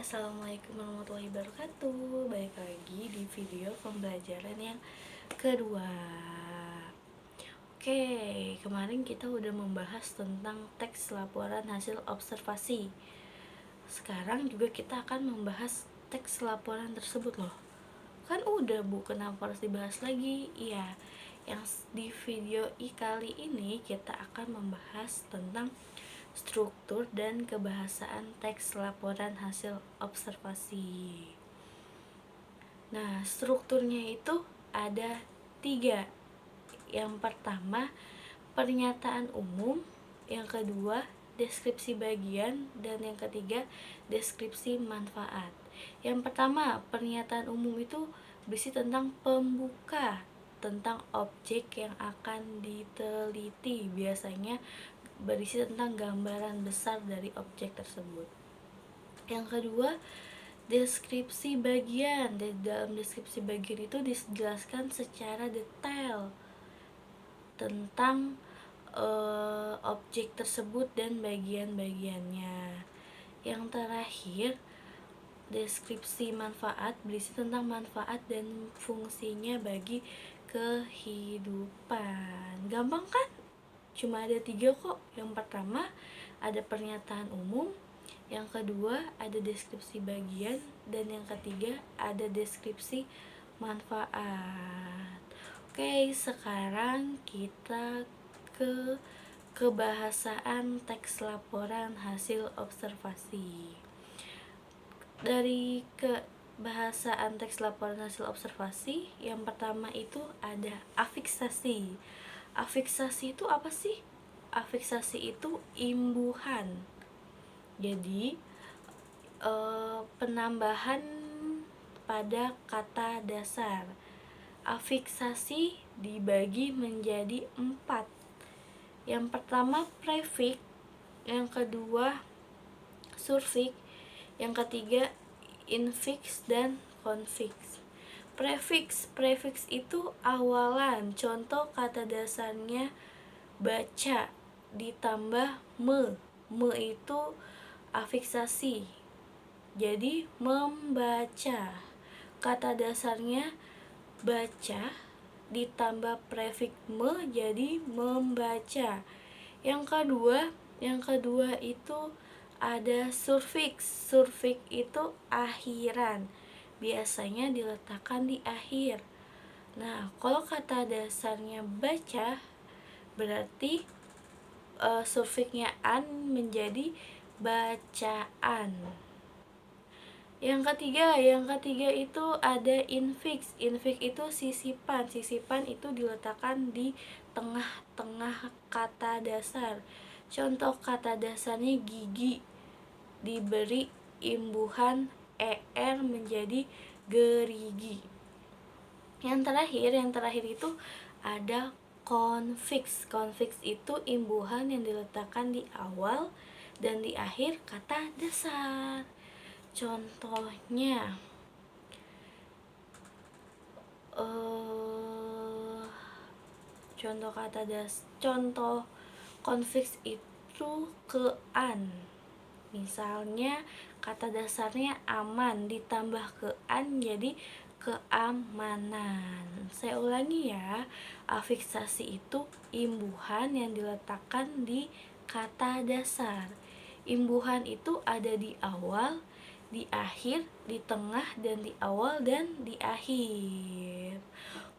Assalamualaikum warahmatullahi wabarakatuh. Balik lagi di video pembelajaran yang kedua. Oke, kemarin kita udah membahas tentang teks laporan hasil observasi. Sekarang juga kita akan membahas teks laporan tersebut loh. Kan udah Bu, kenapa harus dibahas lagi? Iya, yang di video kali ini kita akan membahas tentang struktur dan kebahasaan teks laporan hasil observasi. Nah, strukturnya itu ada 3. Yang pertama, pernyataan umum. Yang kedua, deskripsi bagian. Dan yang ketiga, deskripsi manfaat. Yang pertama, pernyataan umum itu berisi tentang pembuka, tentang objek yang akan diteliti. Biasanya berisi tentang gambaran besar dari objek tersebut. Yang kedua, deskripsi bagian. Di dalam deskripsi bagian itu dijelaskan secara detail tentang objek tersebut dan bagian-bagiannya. Yang terakhir, deskripsi manfaat berisi tentang manfaat dan fungsinya bagi kehidupan. Gampang kan? Cuma ada 3 kok. Yang pertama ada pernyataan umum, yang kedua ada deskripsi bagian, dan yang ketiga ada deskripsi manfaat. Oke, sekarang kita ke kebahasaan teks laporan hasil observasi. Dari kebahasaan teks laporan hasil observasi, yang pertama itu ada afiksasi. Afiksasi itu apa sih? Afiksasi itu imbuhan. Jadi penambahan pada kata dasar. Afiksasi dibagi menjadi 4. Yang pertama prefix, yang kedua surfix, yang ketiga infix dan konfix. Prefix itu awalan. Contoh kata dasarnya baca ditambah me. Me itu afiksasi. Jadi membaca. Kata dasarnya baca ditambah prefix me jadi membaca. Yang kedua itu ada surfix. Surfix itu akhiran. Biasanya diletakkan di akhir. Nah, kalau kata dasarnya baca, berarti surfixnya an menjadi bacaan. Yang ketiga itu ada infix. Infix itu sisipan. Sisipan itu diletakkan di tengah-tengah kata dasar. Contoh kata dasarnya gigi, diberi imbuhan er menjadi gerigi. Yang terakhir itu ada konfix. Konfix itu imbuhan yang diletakkan di awal dan di akhir kata dasar. Contohnya contoh konfix itu kean. Misalnya kata dasarnya aman ditambah kean jadi keamanan. Saya ulangi ya, afiksasi itu imbuhan yang diletakkan di kata dasar. Imbuhan itu ada di awal, di akhir, di tengah, dan di awal dan di akhir.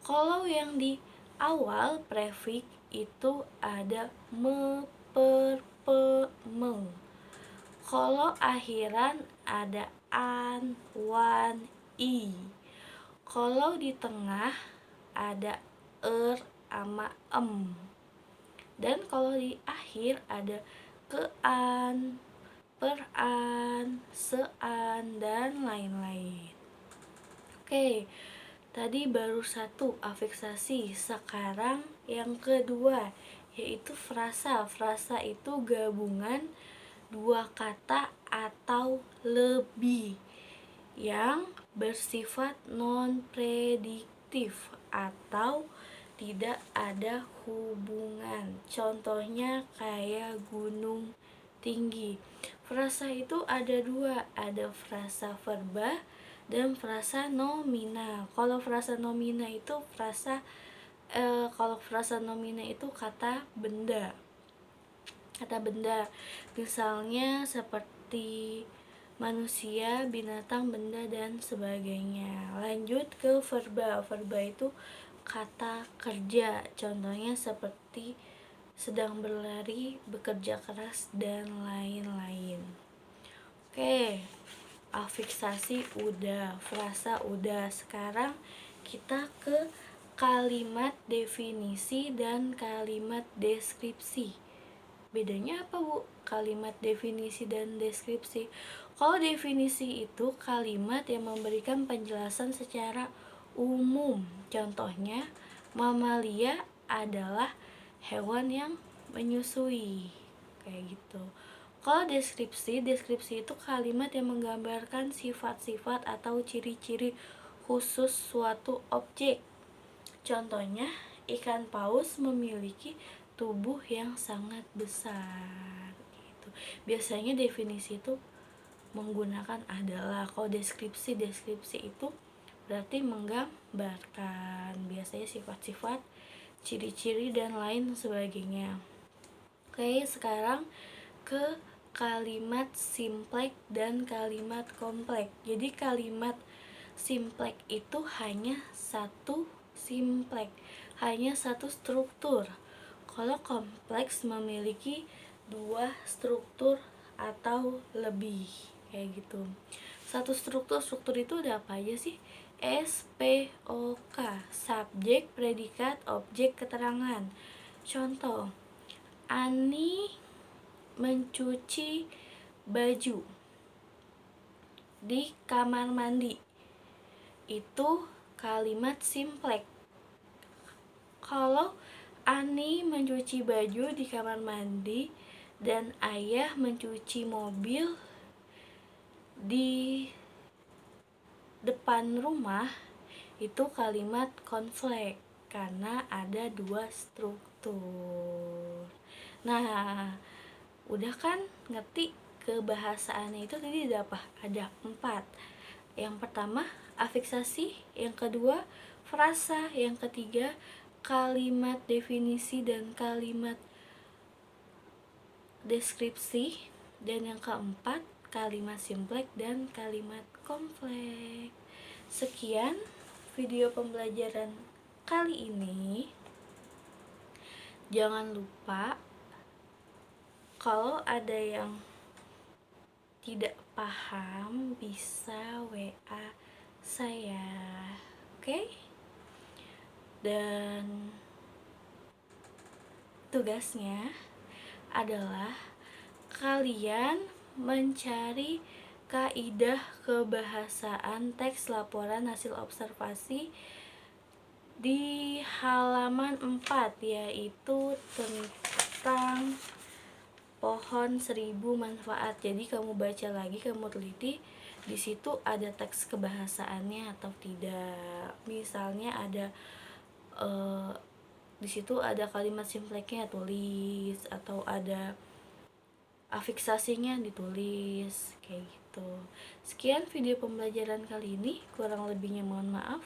Kalau yang di awal prefix itu ada me, per, pe, me. Kalau akhiran ada an, wan, i. Kalau di tengah ada ama, em. Dan kalau di akhir ada kean, peran, sean, dan lain-lain. Oke, tadi baru 1 afiksasi. Sekarang yang kedua, yaitu frasa. Frasa itu gabungan 2 kata atau lebih yang bersifat non-prediktif atau tidak ada hubungan. Contohnya kayak gunung tinggi. Frasa itu ada dua, ada frasa verba dan frasa nomina. Kalau frasa nomina itu kalau frasa nomina itu kata benda. Misalnya seperti manusia, binatang, benda, dan sebagainya. Lanjut ke verba. Verba itu kata kerja. Contohnya seperti sedang berlari, bekerja keras, dan lain-lain. Oke, afiksasi udah, frasa udah. Sekarang kita ke kalimat definisi dan kalimat deskripsi. Bedanya apa, Bu? Kalimat definisi dan deskripsi. Kalau definisi itu kalimat yang memberikan penjelasan secara umum. Contohnya, mamalia adalah hewan yang menyusui. Kayak gitu. Kalau deskripsi itu kalimat yang menggambarkan sifat-sifat atau ciri-ciri khusus suatu objek. Contohnya, ikan paus memiliki tubuh yang sangat besar gitu. Biasanya definisi itu menggunakan adalah. Kalau deskripsi itu berarti menggambarkan biasanya sifat-sifat, ciri-ciri, dan lain sebagainya. Oke, sekarang ke kalimat simpleks dan kalimat kompleks. Jadi kalimat simpleks itu hanya satu simpleks, hanya satu struktur. Kalau kompleks memiliki dua struktur atau lebih, kayak gitu. Satu struktur itu ada apa aja sih? SPOK, subjek, predikat, objek, keterangan. Contoh, Ani mencuci baju di kamar mandi. Itu kalimat simpleks. Kalau Ani mencuci baju di kamar mandi dan ayah mencuci mobil di depan rumah, itu kalimat kompleks karena ada dua struktur. Nah, udah kan ngerti kebahasaannya itu tadi ada apa? Ada 4. Yang pertama afiksasi, yang kedua frasa, yang ketiga kalimat definisi dan kalimat deskripsi, dan yang keempat kalimat simpleks dan kalimat kompleks. Sekian video pembelajaran kali ini. Jangan lupa kalau ada yang tidak paham bisa WA saya. Oke? Dan tugasnya adalah kalian mencari kaidah kebahasaan teks laporan hasil observasi di halaman 4, yaitu tentang pohon 1000 manfaat. Jadi kamu baca lagi, kamu teliti di situ ada teks kebahasaannya atau tidak. Misalnya ada di situ ada kalimat simpleksnya, tulis, atau ada afiksasinya, ditulis, kayak gitu. Sekian video pembelajaran kali ini, kurang lebihnya mohon maaf.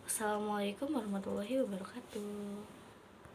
Wassalamualaikum warahmatullahi wabarakatuh.